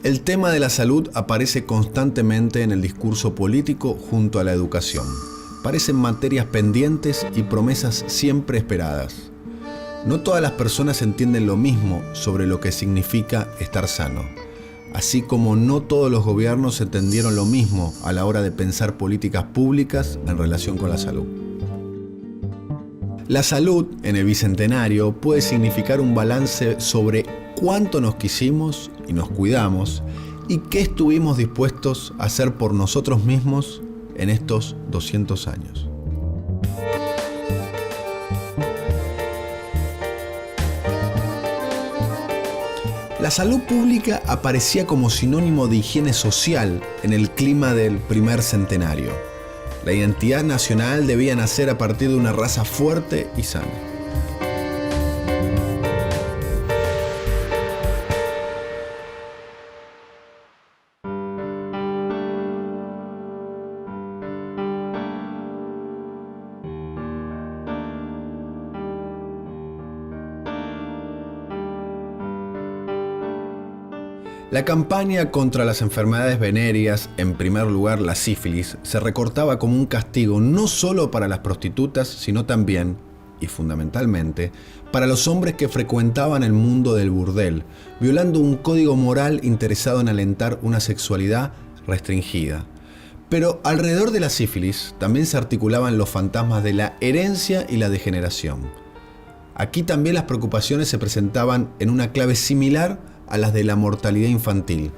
El tema de la salud aparece constantemente en el discurso político junto a la educación. Parecen materias pendientes y promesas siempre esperadas. No todas las personas entienden lo mismo sobre lo que significa estar sano, así como no todos los gobiernos entendieron lo mismo a la hora de pensar políticas públicas en relación con la salud. La salud en el Bicentenario puede significar un balance sobre cuánto nos quisimos y nos cuidamos y qué estuvimos dispuestos a hacer por nosotros mismos en estos 200 años. La salud pública aparecía como sinónimo de higiene social en el clima del primer centenario. La identidad nacional debía nacer a partir de una raza fuerte y sana. La campaña contra las enfermedades venéreas, en primer lugar la sífilis, se recortaba como un castigo no solo para las prostitutas, sino también, y fundamentalmente, para los hombres que frecuentaban el mundo del burdel, violando un código moral interesado en alentar una sexualidad restringida. Pero alrededor de la sífilis también se articulaban los fantasmas de la herencia y la degeneración. Aquí también las preocupaciones se presentaban en una clave similar a las de la mortalidad infantil,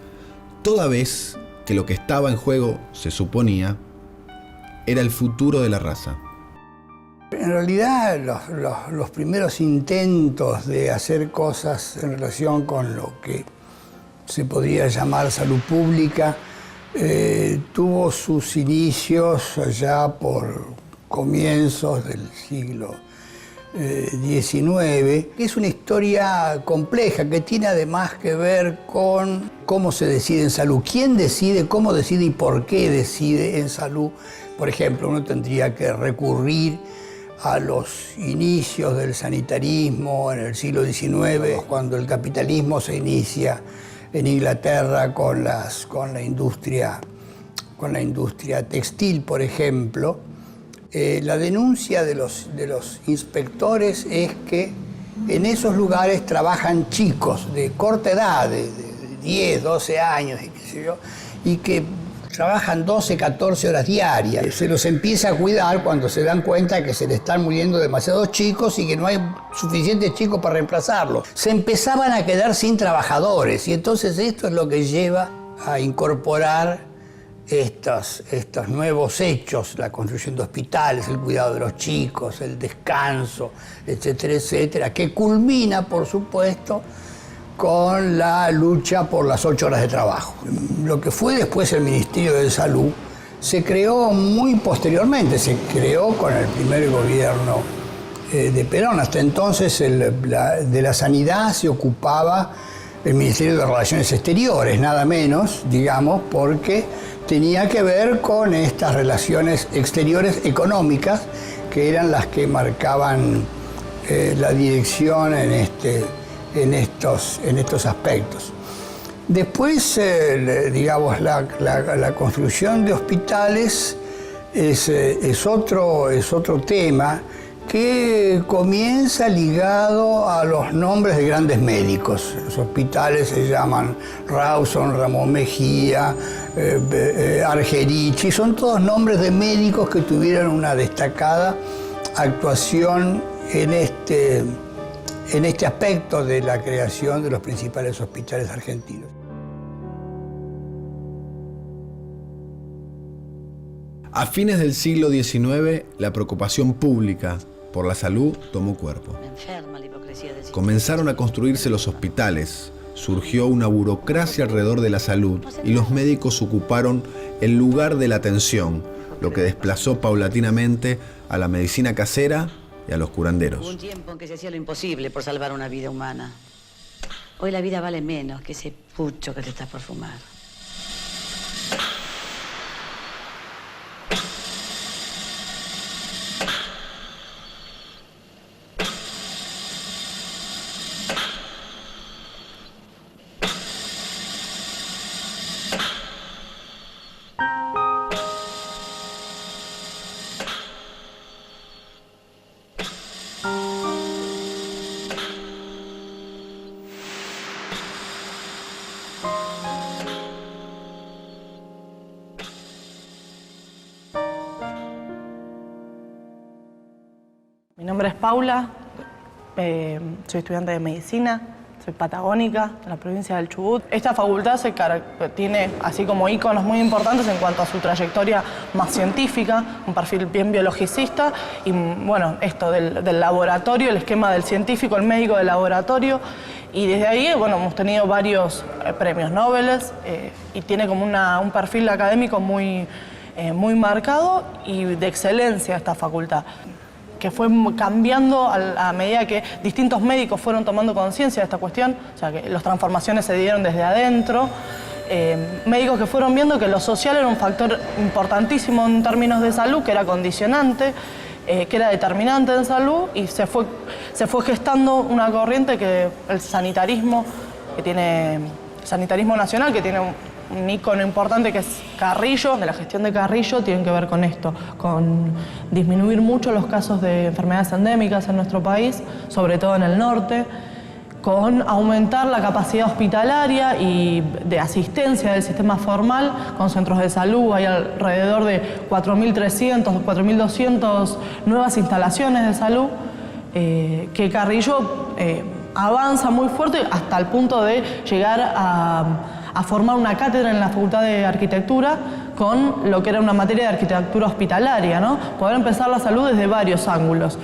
toda vez que lo que estaba en juego, se suponía, era el futuro de la raza. En realidad, los primeros intentos de hacer cosas en relación con lo que se podría llamar salud pública tuvo sus inicios allá por comienzos del siglo XIX. Es una historia compleja que tiene además que ver con cómo se decide en salud, quién decide, cómo decide y por qué decide en salud. Por ejemplo, uno tendría que recurrir a los inicios del sanitarismo en el siglo XIX, cuando el capitalismo se inicia en Inglaterra con la industria textil, por ejemplo. La denuncia de los inspectores es que en esos lugares trabajan chicos de corta edad, de 10, 12 años, y que trabajan 12, 14 horas diarias. Se los empieza a cuidar cuando se dan cuenta que se le están muriendo demasiados chicos y que no hay suficientes chicos para reemplazarlos. Se empezaban a quedar sin trabajadores y entonces esto es lo que lleva a incorporar estos nuevos hechos, la construcción de hospitales, el cuidado de los chicos, el descanso, etcétera, etcétera, que culmina, por supuesto, con la lucha por las 8 horas de trabajo. Lo que fue después el Ministerio de Salud se creó muy posteriormente, se creó con el primer gobierno de Perón. Hasta entonces de la sanidad se ocupaba el Ministerio de Relaciones Exteriores, nada menos, digamos, porque tenía que ver con estas relaciones exteriores económicas que eran las que marcaban la dirección en estos aspectos. Después, digamos, la construcción de hospitales es otro tema que comienza ligado a los nombres de grandes médicos. Los hospitales se llaman Rawson, Ramón Mejía, Argerich, son todos nombres de médicos que tuvieron una destacada actuación en este aspecto de la creación de los principales hospitales argentinos. A fines del siglo XIX, la preocupación pública por la salud tomó cuerpo. Comenzaron a construirse los hospitales, surgió una burocracia alrededor de la salud y los médicos ocuparon el lugar de la atención, lo que desplazó paulatinamente a la medicina casera y a los curanderos. Hubo un tiempo en que se hacía lo imposible por salvar una vida humana. Hoy la vida vale menos que ese pucho que te estás por fumar. nombre es Paula, soy estudiante de medicina, soy patagónica, en la provincia del Chubut. Esta facultad tiene, así como íconos muy importantes en cuanto a su trayectoria más científica, un perfil bien biologicista y, bueno, esto del laboratorio, el esquema del científico, el médico del laboratorio. Y desde ahí, bueno, hemos tenido varios premios Nobel y tiene como un perfil académico muy marcado y de excelencia esta facultad, que fue cambiando a medida que distintos médicos fueron tomando conciencia de esta cuestión, o sea, que las transformaciones se dieron desde adentro, médicos que fueron viendo que lo social era un factor importantísimo en términos de salud, que era condicionante, que era determinante en salud, y se fue gestando una corriente que el sanitarismo, sanitarismo nacional, que tiene un ícono importante que es Carrillo, de la gestión de Carrillo, tienen que ver con esto, con disminuir mucho los casos de enfermedades endémicas en nuestro país, sobre todo en el norte, con aumentar la capacidad hospitalaria y de asistencia del sistema formal con centros de salud. Hay alrededor de 4.300, 4.200 nuevas instalaciones de salud que Carrillo avanza muy fuerte hasta el punto de llegar a formar una cátedra en la Facultad de Arquitectura con lo que era una materia de arquitectura hospitalaria, ¿no? Poder empezar la salud desde varios ángulos.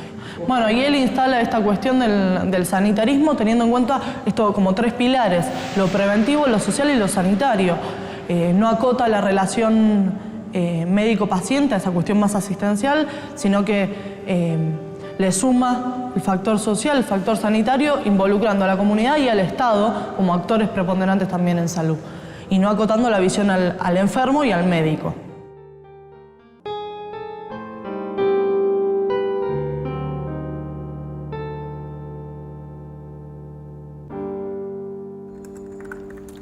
Bueno, y él instala esta cuestión del sanitarismo teniendo en cuenta esto como tres pilares: lo preventivo, lo social y lo sanitario. No acota la relación médico-paciente a esa cuestión más asistencial, sino que le suma el factor social, el factor sanitario, involucrando a la comunidad y al Estado como actores preponderantes también en salud, y no acotando la visión al enfermo y al médico.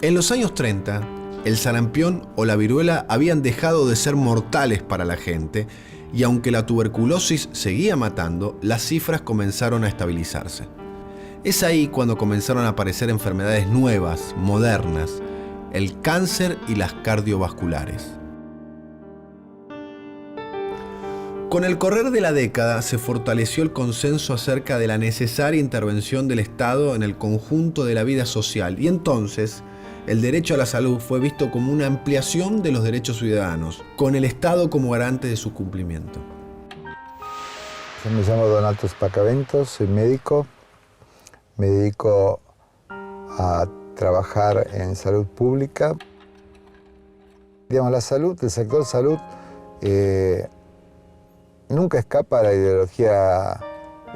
En los años 30, el sarampión o la viruela habían dejado de ser mortales para la gente, y aunque la tuberculosis seguía matando, las cifras comenzaron a estabilizarse. Es ahí cuando comenzaron a aparecer enfermedades nuevas, modernas, el cáncer y las cardiovasculares. Con el correr de la década se fortaleció el consenso acerca de la necesaria intervención del Estado en el conjunto de la vida social, y entonces el derecho a la salud fue visto como una ampliación de los derechos ciudadanos, con el Estado como garante de su cumplimiento. Yo me llamo Donato Spacaventos, soy médico, me dedico a trabajar en salud pública. Digamos, la salud, el sector salud, nunca escapa a la ideología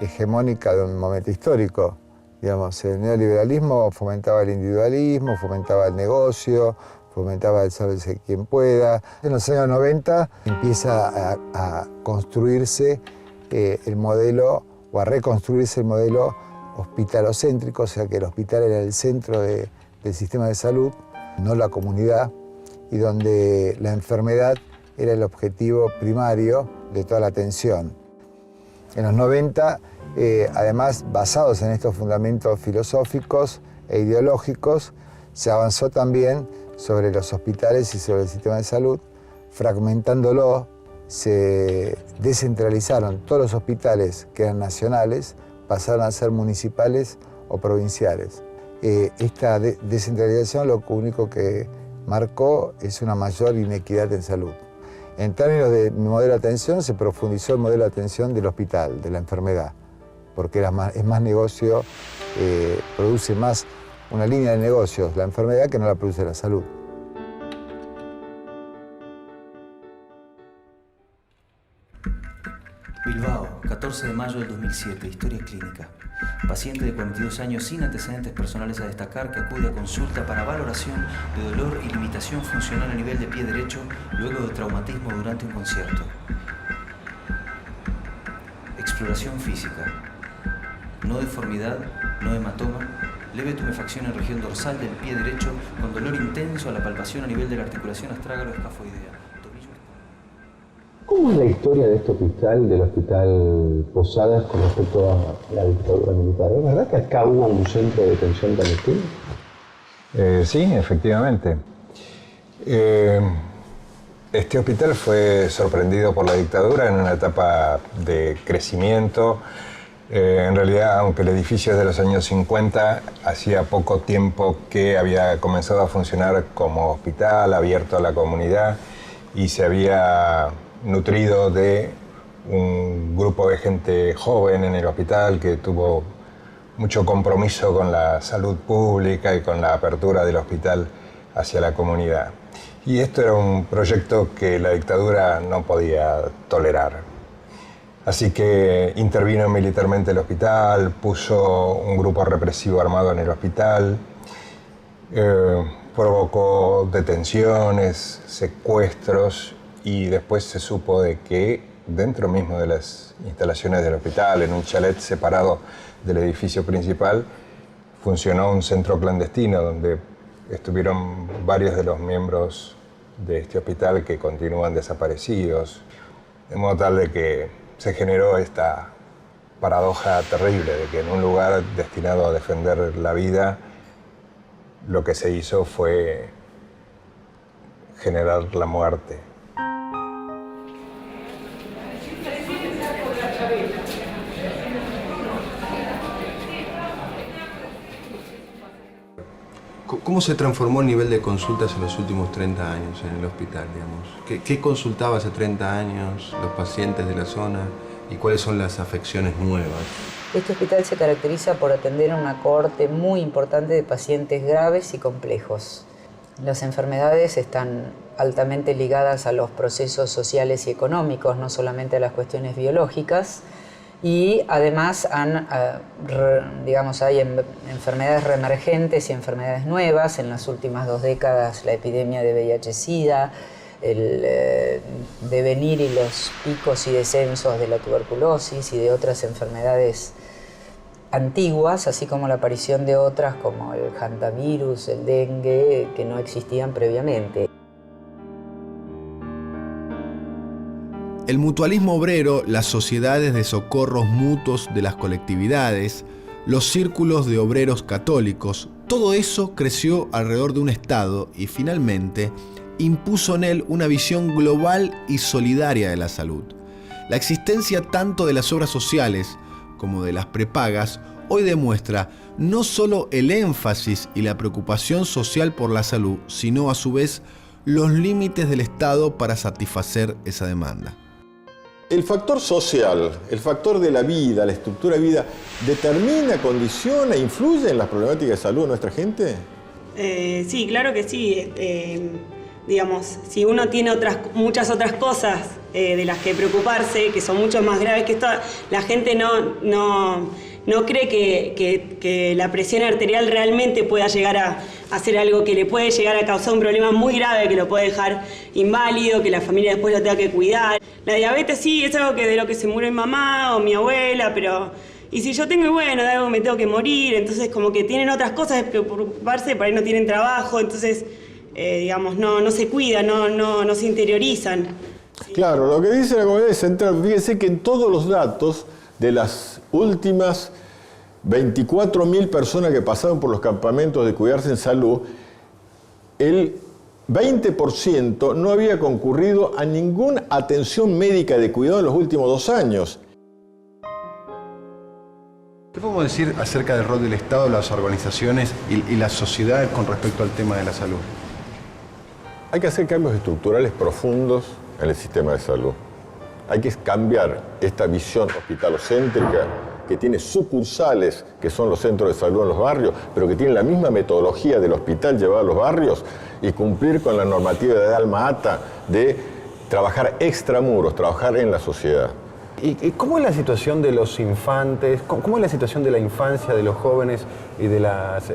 hegemónica de un momento histórico. Digamos, el neoliberalismo fomentaba el individualismo, fomentaba el negocio, fomentaba el sálvese quien pueda. En los años 90 empieza a construirse el modelo, o a reconstruirse el modelo hospitalocéntrico, o sea que el hospital era el centro del sistema de salud, no la comunidad, y donde la enfermedad era el objetivo primario de toda la atención. En los 90, además, basados en estos fundamentos filosóficos e ideológicos, se avanzó también sobre los hospitales y sobre el sistema de salud, fragmentándolo. Se descentralizaron todos los hospitales que eran nacionales, pasaron a ser municipales o provinciales. Esta descentralización lo único que marcó es una mayor inequidad en salud. En términos de modelo de atención, se profundizó el modelo de atención del hospital, de la enfermedad, porque es más negocio, produce más una línea de negocios la enfermedad que no la produce la salud. Bilbao, 14 de mayo del 2007, historia clínica. Paciente de 42 años sin antecedentes personales a destacar que acude a consulta para valoración de dolor y limitación funcional a nivel de pie derecho luego de traumatismo durante un concierto. Exploración física. No deformidad, no hematoma, leve tumefacción en región dorsal del pie derecho con dolor intenso a la palpación a nivel de la articulación astrágalo-escafoidea. ¿Cómo es la historia de este hospital, del Hospital Posadas, con respecto a la dictadura militar? ¿Es verdad que acá hubo un centro de detención clandestino? Sí, efectivamente. Este hospital fue sorprendido por la dictadura en una etapa de crecimiento En realidad, aunque el edificio es de los años 50, hacía poco tiempo que había comenzado a funcionar como hospital abierto a la comunidad y se había nutrido de un grupo de gente joven en el hospital que tuvo mucho compromiso con la salud pública y con la apertura del hospital hacia la comunidad. Y esto era un proyecto que la dictadura no podía tolerar. Así que intervino militarmente el hospital, puso un grupo represivo armado en el hospital, provocó detenciones, secuestros y después se supo de que dentro mismo de las instalaciones del hospital, en un chalet separado del edificio principal, funcionó un centro clandestino donde estuvieron varios de los miembros de este hospital que continúan desaparecidos, de modo tal de que se generó esta paradoja terrible de que en un lugar destinado a defender la vida, lo que se hizo fue generar la muerte. ¿Cómo se transformó el nivel de consultas en los últimos 30 años en el hospital, digamos? ¿Qué consultaba hace 30 años los pacientes de la zona y cuáles son las afecciones nuevas? Este hospital se caracteriza por atender a una cohorte muy importante de pacientes graves y complejos. Las enfermedades están altamente ligadas a los procesos sociales y económicos, no solamente a las cuestiones biológicas, y además hay enfermedades reemergentes y enfermedades nuevas. En las últimas 2 décadas la epidemia de VIH-Sida, el devenir y los picos y descensos de la tuberculosis y de otras enfermedades antiguas, así como la aparición de otras como el hantavirus, el dengue, que no existían previamente. El mutualismo obrero, las sociedades de socorros mutuos de las colectividades, los círculos de obreros católicos, todo eso creció alrededor de un Estado y finalmente impuso en él una visión global y solidaria de la salud. La existencia tanto de las obras sociales como de las prepagas hoy demuestra no solo el énfasis y la preocupación social por la salud, sino a su vez los límites del Estado para satisfacer esa demanda. El factor social, el factor de la vida, la estructura de vida, ¿determina, condiciona, influye en las problemáticas de salud de nuestra gente? Sí, claro que sí. Digamos, si uno tiene muchas otras cosas de las que preocuparse, que son mucho más graves que esto, la gente no cree que la presión arterial realmente pueda llegar a hacer algo que le puede llegar a causar un problema muy grave, que lo puede dejar inválido, que la familia después lo tenga que cuidar. La diabetes sí, es algo de lo que se murió mi mamá o mi abuela, pero... Y si yo tengo, bueno, de algo me tengo que morir, entonces como que tienen otras cosas de preocuparse, por ahí no tienen trabajo, entonces, digamos, no se cuidan, no se interiorizan. Claro, lo que dice la Comunidad Central, fíjense que en todos los datos de las últimas 24.000 personas que pasaron por los campamentos de cuidarse en salud, el 20% no había concurrido a ninguna atención médica de cuidado en los últimos 2 años. ¿Qué podemos decir acerca del rol del Estado, las organizaciones y la sociedad con respecto al tema de la salud? Hay que hacer cambios estructurales profundos en el sistema de salud. Hay que cambiar esta visión hospitalocéntrica que tiene sucursales, que son los centros de salud en los barrios, pero que tienen la misma metodología del hospital llevado a los barrios, y cumplir con la normativa de Alma Ata de trabajar extramuros, trabajar en la sociedad. ¿Y cómo es la situación de los infantes? ¿Cómo es la situación de la infancia, de los jóvenes y de las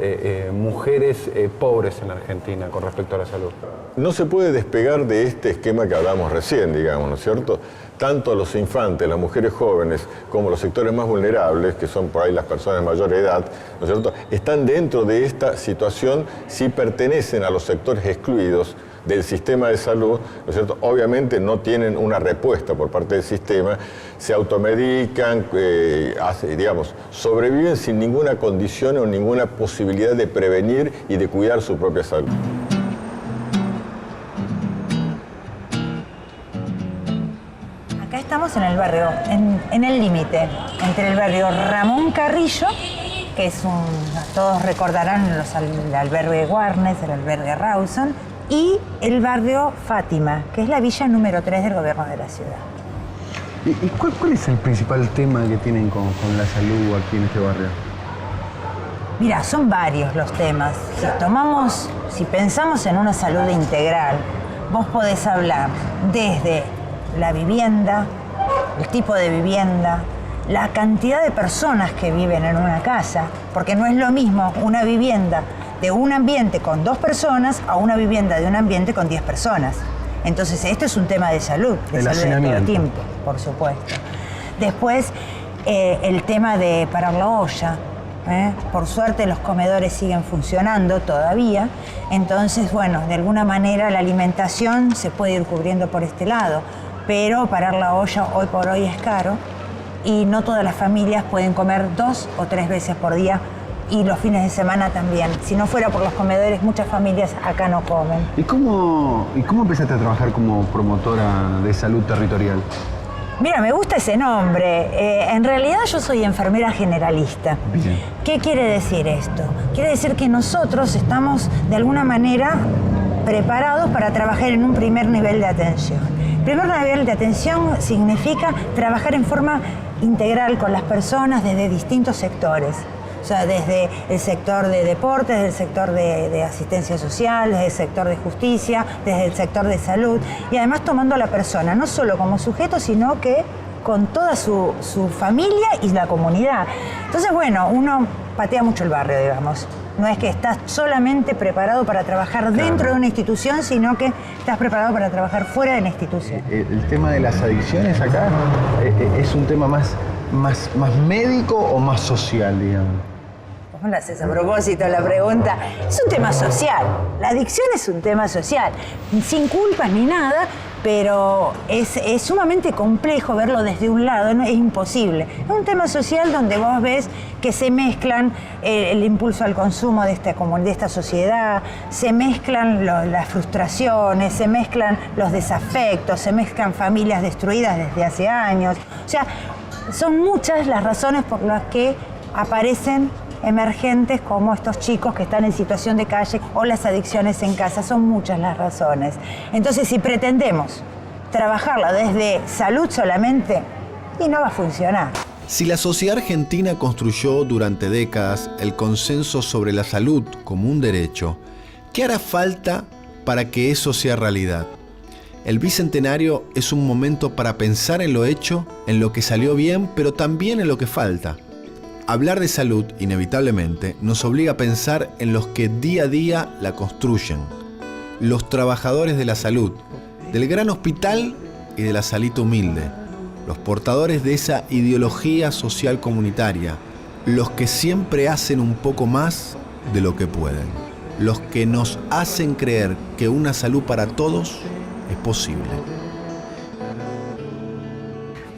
mujeres pobres en la Argentina con respecto a la salud? No se puede despegar de este esquema que hablamos recién, digamos, ¿no es cierto? Tanto los infantes, las mujeres jóvenes, como los sectores más vulnerables, que son por ahí las personas de mayor edad, ¿no es cierto?, están dentro de esta situación si pertenecen a los sectores excluidos del sistema de salud, ¿no es cierto? Obviamente no tienen una respuesta por parte del sistema, se automedican, sobreviven sin ninguna condición o ninguna posibilidad de prevenir y de cuidar su propia salud. Acá estamos estamos en el barrio, en el límite, entre el barrio Ramón Carrillo, que es todos recordarán el albergue Warnes, el albergue Rawson, y el barrio Fátima, que es la villa número 3 del gobierno de la ciudad. ¿Y cuál es el principal tema que tienen con la salud aquí en este barrio? Mira, son varios los temas. Si pensamos en una salud integral, vos podés hablar desde la vivienda, el tipo de vivienda, la cantidad de personas que viven en una casa, porque no es lo mismo una vivienda de un ambiente con 2 personas a una vivienda de un ambiente con 10 personas. Entonces, este es un tema de salud de todo tiempo, por supuesto. Después, el tema de parar la olla. Por suerte, los comedores siguen funcionando todavía. Entonces, bueno, de alguna manera la alimentación se puede ir cubriendo por este lado. Pero parar la olla hoy por hoy es caro y no todas las familias pueden comer 2 o 3 veces por día y los fines de semana también. Si no fuera por los comedores, muchas familias acá no comen. ¿Y cómo empezaste a trabajar como promotora de salud territorial? Mira, me gusta ese nombre. En realidad yo soy enfermera generalista. Bien. ¿Qué quiere decir esto? Quiere decir que nosotros estamos de alguna manera preparados para trabajar en un primer nivel de atención. Primer nivel de atención significa trabajar en forma integral con las personas desde distintos sectores. O sea, desde el sector de deportes, desde el sector de asistencia social, desde el sector de justicia, desde el sector de salud. Y además tomando a la persona, no solo como sujeto, sino que con toda su familia y la comunidad. Entonces, bueno, uno patea mucho el barrio, digamos. No es que estás solamente preparado para trabajar dentro de una institución, sino que estás preparado para trabajar fuera de la institución. ¿El tema de las adicciones acá es un tema más médico o más social, digamos? ¿Cómo lo haces a propósito la pregunta? Es un tema social. La adicción es un tema social. Sin culpas ni nada, pero es sumamente complejo verlo desde un lado, ¿no? Es imposible. Es un tema social donde vos ves que se mezclan el impulso al consumo de esta sociedad, se mezclan las frustraciones, se mezclan los desafectos, se mezclan familias destruidas desde hace años. O sea, son muchas las razones por las que aparecen emergentes como estos chicos que están en situación de calle o las adicciones en casa. Son muchas las razones. Entonces, si pretendemos trabajarla desde salud solamente, y no va a funcionar. Si la sociedad argentina construyó durante décadas el consenso sobre la salud como un derecho, ¿qué hará falta para que eso sea realidad? El Bicentenario es un momento para pensar en lo hecho, en lo que salió bien, pero también en lo que falta. Hablar de salud, inevitablemente, nos obliga a pensar en los que día a día la construyen. Los trabajadores de la salud, del gran hospital y de la salita humilde. Los portadores de esa ideología social comunitaria. Los que siempre hacen un poco más de lo que pueden. Los que nos hacen creer que una salud para todos es posible.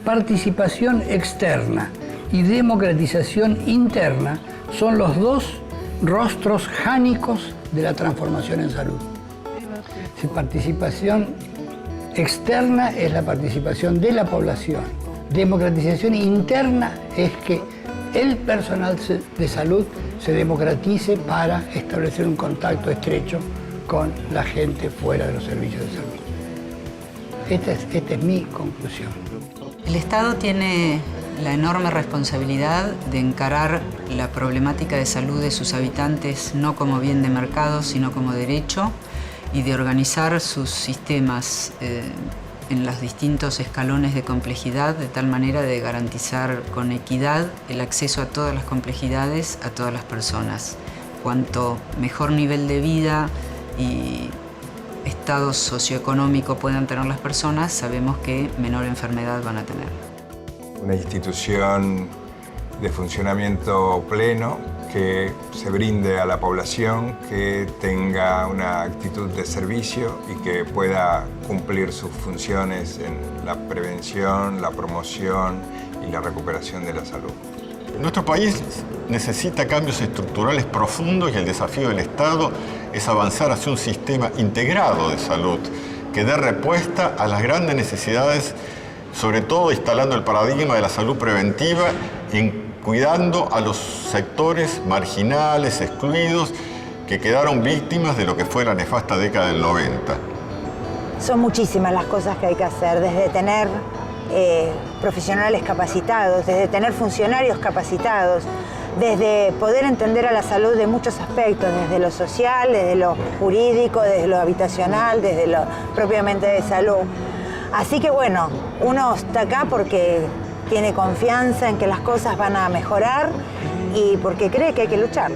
Participación externa y democratización interna son los 2 rostros jánicos de la transformación en salud. Si participación externa es la participación de la población, democratización interna es que el personal de salud se democratice para establecer un contacto estrecho con la gente fuera de los servicios de salud. Esta es mi conclusión. El Estado tiene la enorme responsabilidad de encarar la problemática de salud de sus habitantes no como bien de mercado, sino como derecho, y de organizar sus sistemas en los distintos escalones de complejidad de tal manera de garantizar con equidad el acceso a todas las complejidades a todas las personas. Cuanto mejor nivel de vida y estado socioeconómico puedan tener las personas, sabemos que menor enfermedad van a tener. Una institución de funcionamiento pleno que se brinde a la población, que tenga una actitud de servicio y que pueda cumplir sus funciones en la prevención, la promoción y la recuperación de la salud. Nuestro país necesita cambios estructurales profundos y el desafío del Estado es avanzar hacia un sistema integrado de salud que dé respuesta a las grandes necesidades sobre todo instalando el paradigma de la salud preventiva, cuidando a los sectores marginales, excluidos, que quedaron víctimas de lo que fue la nefasta década del 90. Son muchísimas las cosas que hay que hacer, desde tener profesionales capacitados, desde tener funcionarios capacitados, desde poder entender a la salud de muchos aspectos, desde lo social, desde lo jurídico, desde lo habitacional, desde lo propiamente de salud. Así que bueno, uno está acá porque tiene confianza en que las cosas van a mejorar y porque cree que hay que luchar.